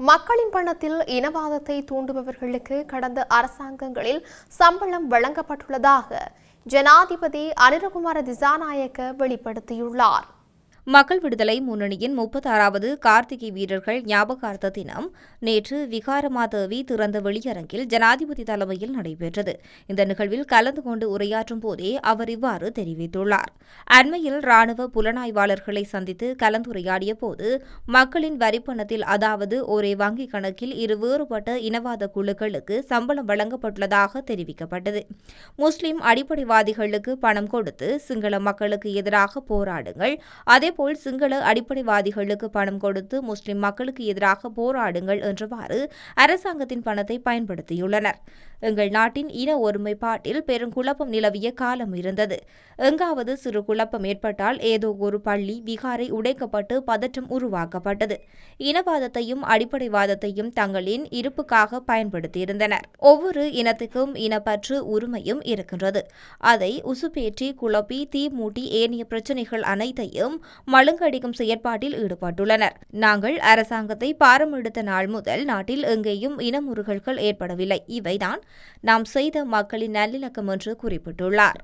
மக்களின் பணத்தில் இனவாதத்தை தூண்டுபவர்களுக்கு கடந்த அரசாங்கங்களில் சம்பளம் வழங்கப்பட்டுள்ளதாக ஜனாதிபதி அனுரகுமார திசாநாயக்க வெளிப்படுத்தியுள்ளார். மக்கள் விடுதலை முன்னணியின் 36வது கார்த்திகை வீரர்கள் ஞாபகார்த்த தினம் நேற்று விகாரமாதேவி திறந்த வெளியரங்கில் ஜனாதிபதி தலைமையில் நடைபெற்றது. இந்த நிகழ்வில் கலந்து கொண்டு உரையாற்றும் போதே அவர் இவ்வாறு தெரிவித்துள்ளார். அண்மையில் ராணுவ புலனாய்வாளர்களை சந்தித்து கலந்துரையாடிய போது மக்களின் வரிப்பணத்தில், அதாவது ஒரே வங்கிக் கணக்கில் இரு வேறுபட்ட இனவாத குழுக்களுக்கு சம்பளம் வழங்கப்பட்டுள்ளதாக தெரிவிக்கப்பட்டது. முஸ்லிம் அடிப்படைவாதிகளுக்கு பணம் கொடுத்து சிங்கள மக்களுக்கு எதிராக போராடுங்கள், அதேபோல் சிங்கள அடிப்படைவாதிகளுக்கு பணம் கொடுத்து முஸ்லிம் மக்களுக்கு எதிராக போராடுங்கள் என்றவாறு அரசாங்கத்தின் பணத்தை பயன்படுத்தியுள்ளனர். எங்கள் நாட்டின் இன ஒருமைப்பாட்டில் பெருங்குழப்பம் நிலவிய காலம் இருந்தது. எங்காவது சிறு குழப்பம் ஏற்பட்டால் ஏதோ ஒரு பள்ளி விகாரை உடைக்கப்பட்டு பதற்றம் உருவாக்கப்பட்டது. இனவாதத்தையும் அடிப்படைவாதத்தையும் தங்களின் இருப்புக்காக பயன்படுத்தியிருந்தனர். ஒவ்வொரு இனத்துக்கும் இனப்பற்று உரிமையும் இருக்கின்றது. அதை உசுப்பேற்றி குழப்பி தீ மூட்டி ஏனைய பிரச்சினைகள் அனைத்தையும் மழுங்கடிக்கும் செயற்பாட்டில் ஈடுபட்டுள்ளனர். நாங்கள் அரசாங்கத்தை பாரம் எடுத்த நாள் முதல் நாட்டில் எங்கேயும் இனமுறுகல்கள் ஏற்படவில்லை. இவைதான் நாம் செய்த மக்களின் நல்லிணக்கம் என்று குறிப்பிட்டுள்ளார்.